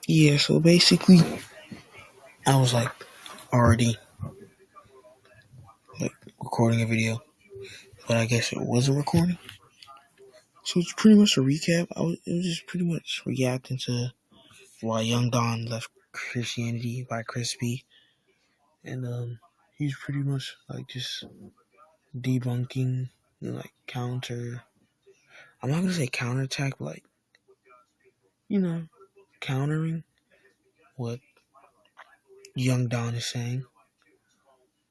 Yeah, so basically, I was like already like recording a video, but I guess it wasn't recording. So it's pretty much a recap. It was just pretty much reacting to why Young Don left Christianity by Crispy, and he's pretty much like just debunking, like counter. I'm not gonna say counterattack, but like countering what Young Don is saying,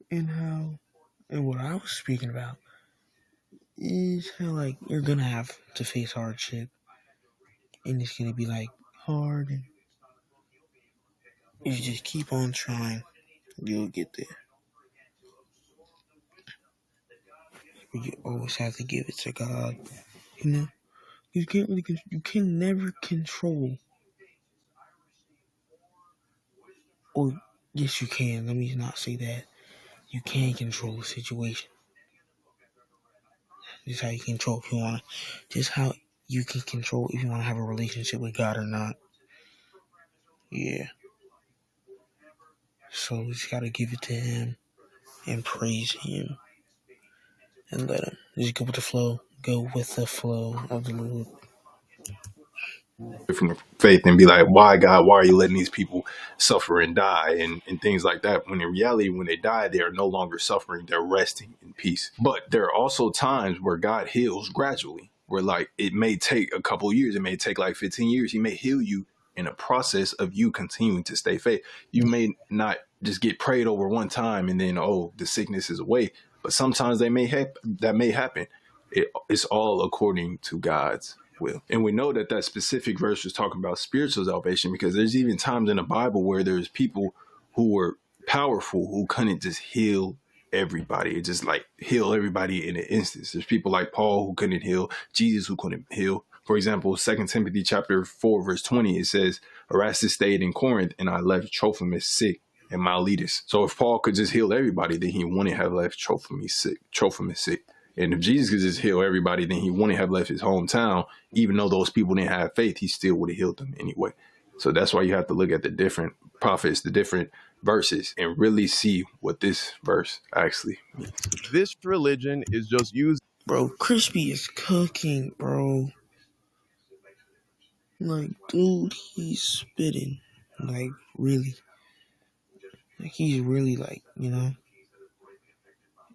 and what I was speaking about is how like you're gonna have to face hardship, and it's gonna be like hard, and you just keep on trying, you'll get there. But you always have to give it to God. You can't really, you can never control. Or yes, you can. Let me not say that. You can control the situation. This is how you control if you want to. Just how you can control if you want to have a relationship with God or not. Yeah. So we just gotta give it to Him and praise Him and let Him just go with the flow. Go with the flow of the Lord. From the faith and be like, why God, why are you letting these people suffer and die and things like that? When in reality, when they die, they are no longer suffering, they're resting in peace. But there are also times where God heals gradually, where like it may take a couple of years, it may take like 15 years. He may heal you in a process of you continuing to stay faith. You may not just get prayed over one time and then, oh, the sickness is away. But sometimes that may happen. It's all according to God's will. And we know that that specific verse was talking about spiritual salvation, because there's even times in the Bible where there's people who were powerful who couldn't just heal everybody. It just like heal everybody in an instance. There's people like Paul who couldn't heal, Jesus who couldn't heal. For example, 2 Timothy chapter 4, verse 20, it says, Erastus stayed in Corinth and I left Trophimus sick and Miletus. So if Paul could just heal everybody, then he wouldn't have left Trophimus sick. And if Jesus could just heal everybody, then he wouldn't have left his hometown. Even though those people didn't have faith, he still would have healed them anyway. So that's why you have to look at the different prophets, the different verses, and really see what this verse actually means. This religion is just used. Bro, Crispy is cooking, bro. Like, dude, he's spitting. Like, really. Like, he's really, like,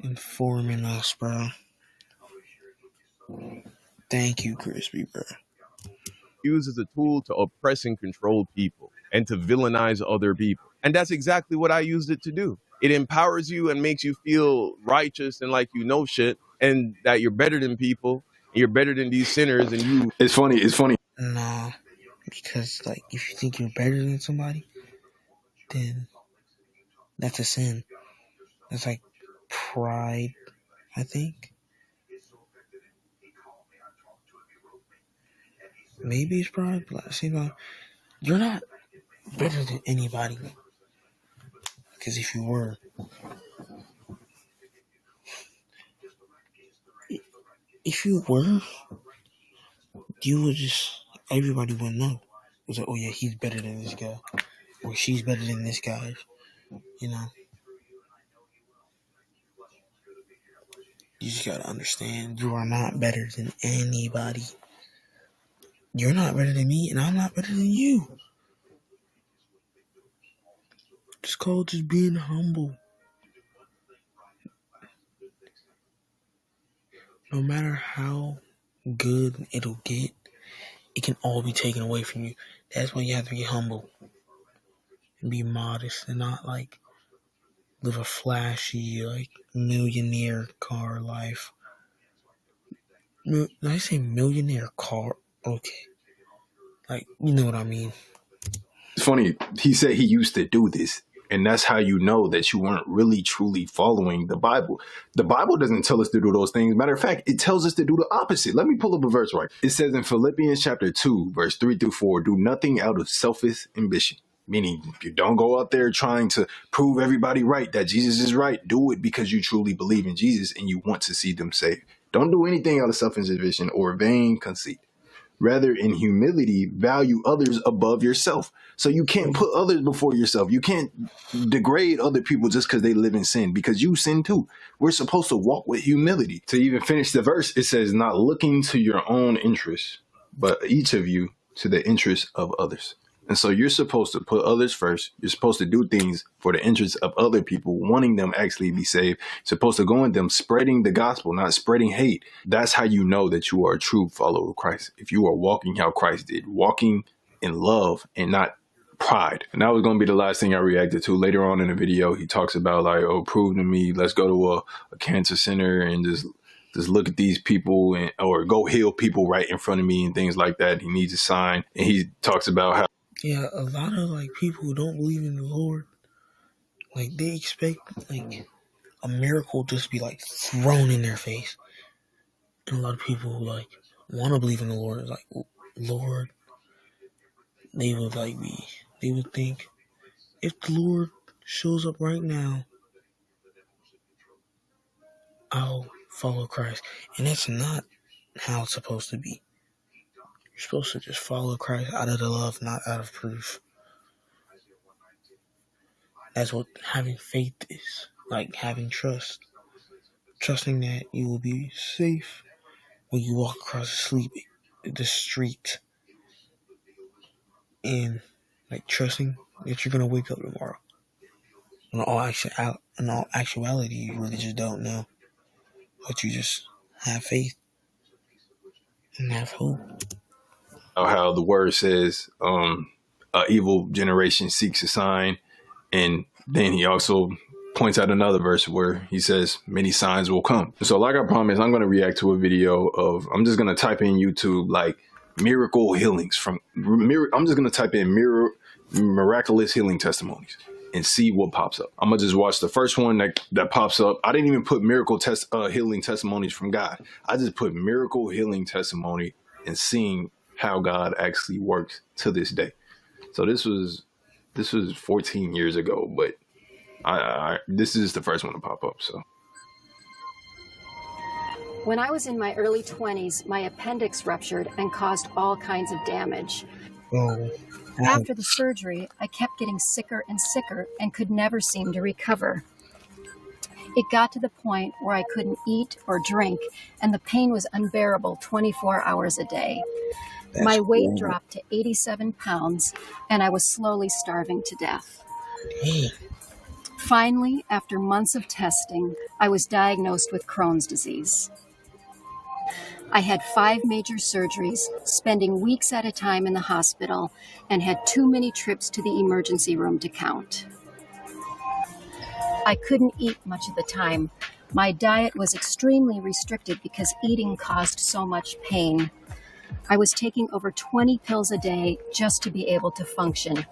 informing us, bro. Thank you, Crispy, bro. Used as a tool to oppress and control people and to villainize other people. And that's exactly what I used it to do. It empowers you and makes you feel righteous and like you know shit and that you're better than people and you're better than these sinners and you. It's funny. Nah, because, like, if you think you're better than somebody, then that's a sin. That's like pride, I think. Maybe it's pride, but at the same time, you're not better than anybody. Because if you were, you would just, everybody would know. It was like, oh yeah, he's better than this guy. Or she's better than this guy. You just gotta understand, you are not better than anybody. You're not better than me, and I'm not better than you. It's called just being humble. No matter how good it'll get, it can all be taken away from you. That's why you have to be humble and be modest and not like live a flashy, like millionaire car life. Did I say millionaire car? Okay. Like, you know what I mean. It's funny. He said he used to do this. And that's how you know that you weren't really truly following the Bible. The Bible doesn't tell us to do those things. Matter of fact, it tells us to do the opposite. Let me pull up a verse right. It says in Philippians chapter 2, verse 3-4, do nothing out of selfish ambition. Meaning, you don't go out there trying to prove everybody right, that Jesus is right. Do it because you truly believe in Jesus and you want to see them saved. Don't do anything out of selfish ambition or vain conceit. Rather, in humility, value others above yourself. So you can't put others before yourself. You can't degrade other people just because they live in sin, because you sin too. We're supposed to walk with humility. To even finish the verse, it says, not looking to your own interests, but each of you to the interests of others. And so you're supposed to put others first. You're supposed to do things for the interests of other people, wanting them actually be saved. You're supposed to go in them spreading the gospel, not spreading hate. That's how you know that you are a true follower of Christ. If you are walking how Christ did, walking in love and not pride. And that was going to be the last thing I reacted to. Later on in the video, he talks about like, oh, prove to me, let's go to a cancer center and just look at these people or go heal people right in front of me and things like that. He needs a sign. And he talks about how, yeah, a lot of like people who don't believe in the Lord, like they expect like a miracle just to be like thrown in their face. And a lot of people who like want to believe in the Lord is like, Lord, they would think, if the Lord shows up right now, I'll follow Christ. And that's not how it's supposed to be. You're supposed to just follow Christ out of the love, not out of proof. That's what having faith is. Like having trust. Trusting that you will be safe when you walk across the street. And like trusting that you're going to wake up tomorrow. In all actuality, you really just don't know. But you just have faith and have hope. how the word says, a evil generation seeks a sign. And then he also points out another verse where he says many signs will come. So like I promised, I'm going to react to a video I'm just going to type in YouTube, like miracle healings I'm just going to type in miraculous healing testimonies and see what pops up. I'm going to just watch the first one that pops up. I didn't even put healing testimonies from God. I just put miracle healing testimony and seeing how God actually works to this day. So this was 14 years ago, but this is the first one to pop up. So when I was in my early 20s, my appendix ruptured and caused all kinds of damage. Oh. After the surgery, I kept getting sicker and sicker and could never seem to recover. It got to the point where I couldn't eat or drink, and the pain was unbearable 24 hours a day. My weight dropped to 87 pounds, and I was slowly starving to death. Hey. Finally, after months of testing, I was diagnosed with Crohn's disease. I had 5 major surgeries, spending weeks at a time in the hospital, and had too many trips to the emergency room to count. I couldn't eat much of the time. My diet was extremely restricted because eating caused so much pain. I was taking over 20 pills a day just to be able to function.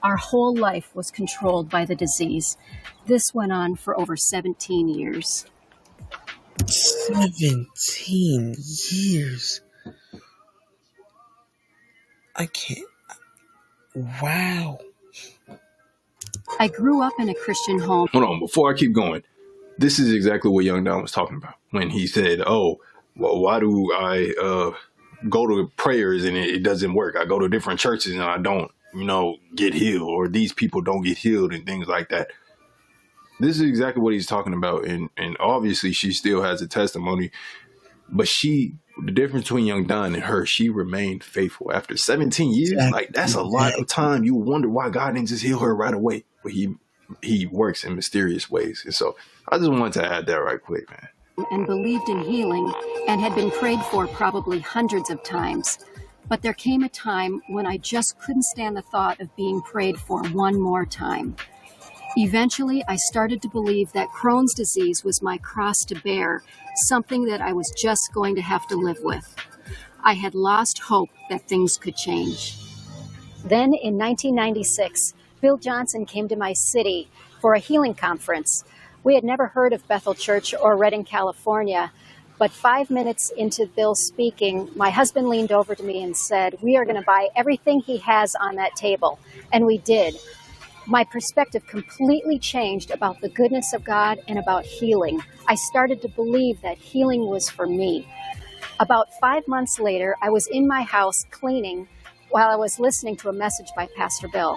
Our whole life was controlled by the disease. This went on for over 17 years. 17 years. I can't. Wow. I grew up in a Christian home. Hold on, before I keep going, this is exactly what Young Don was talking about when he said, oh, well, why do I go to prayers and it doesn't work? I go to different churches and I don't, get healed, or these people don't get healed and things like that. This is exactly what he's talking about. And obviously she still has a testimony, but the difference between Young Don and her, she remained faithful after 17 years. Like, that's a lot of time. You wonder why God didn't just heal her right away, but he works in mysterious ways. And so I just wanted to add that right quick, man. And believed in healing and had been prayed for probably hundreds of times. But there came a time when I just couldn't stand the thought of being prayed for one more time. Eventually, I started to believe that Crohn's disease was my cross to bear, something that I was just going to have to live with. I had lost hope that things could change. Then in 1996, Bill Johnson came to my city for a healing conference. We had never heard of Bethel Church or Redding, California, but 5 minutes into Bill speaking, my husband leaned over to me and said, "We are going to buy everything he has on that table." And we did. My perspective completely changed about the goodness of God and about healing. I started to believe that healing was for me. About 5 months later, I was in my house cleaning while I was listening to a message by Pastor Bill.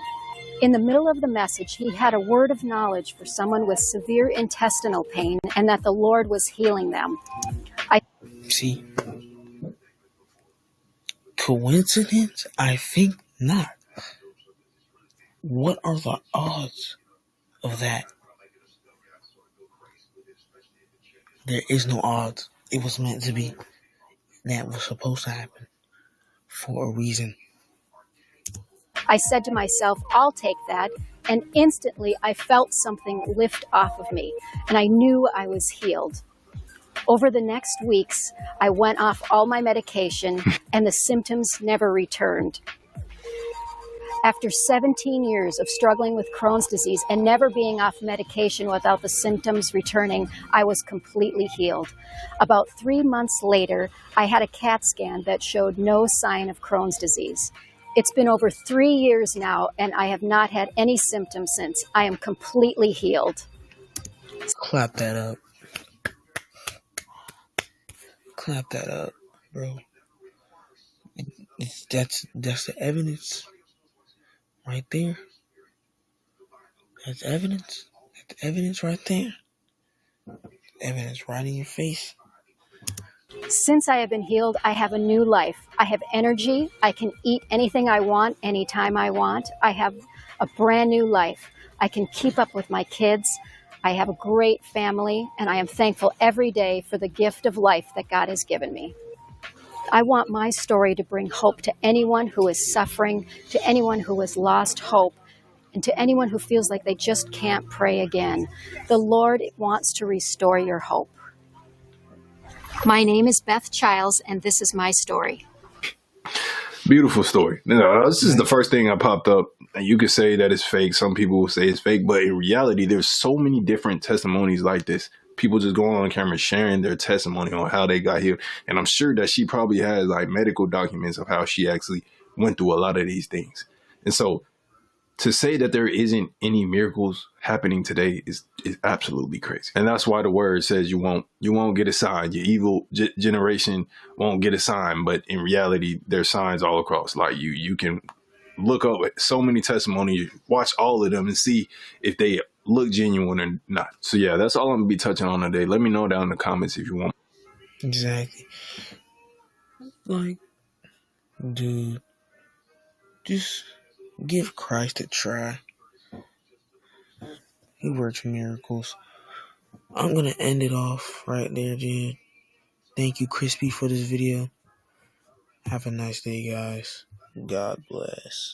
In the middle of the message, he had a word of knowledge for someone with severe intestinal pain and that the Lord was healing them. See, coincidence? I think not. What are the odds of that? There is no odds. It was meant to be. That was supposed to happen for a reason. I said to myself, I'll take that. And instantly I felt something lift off of me, and I knew I was healed. Over the next weeks, I went off all my medication, and the symptoms never returned. After 17 years of struggling with Crohn's disease and never being off medication without the symptoms returning, I was completely healed. About 3 months later, I had a CAT scan that showed no sign of Crohn's disease. It's been over 3 years now, and I have not had any symptoms since. I am completely healed. Clap that up. Clap that up, bro. That's the evidence right there. That's evidence. That's evidence right there. Evidence right in your face. Since I have been healed, I have a new life. I have energy. I can eat anything I want, anytime I want. I have a brand new life. I can keep up with my kids. I have a great family, and I am thankful every day for the gift of life that God has given me. I want my story to bring hope to anyone who is suffering, to anyone who has lost hope, and to anyone who feels like they just can't pray again. The Lord wants to restore your hope. My name is Beth Childs, and this is my story. Beautiful story. This is the first thing that popped up. And you could say that it's fake. Some people will say it's fake, but in reality, there's so many different testimonies like this. People just going on camera sharing their testimony on how they got healed. And I'm sure that she probably has like medical documents of how she actually went through a lot of these things. And so to say that there isn't any miracles happening today is absolutely crazy. And that's why the word says you won't get a sign. Your evil generation won't get a sign. But in reality, there's signs all across. Like you can look up at so many testimonies, watch all of them and see if they look genuine or not. So yeah, that's all I'm gonna be touching on today. Let me know down in the comments if you want. Exactly. Like, dude, just give Christ a try. He works miracles. I'm going to end it off right there, dude. Thank you, Crispy, for this video. Have a nice day, guys. God bless.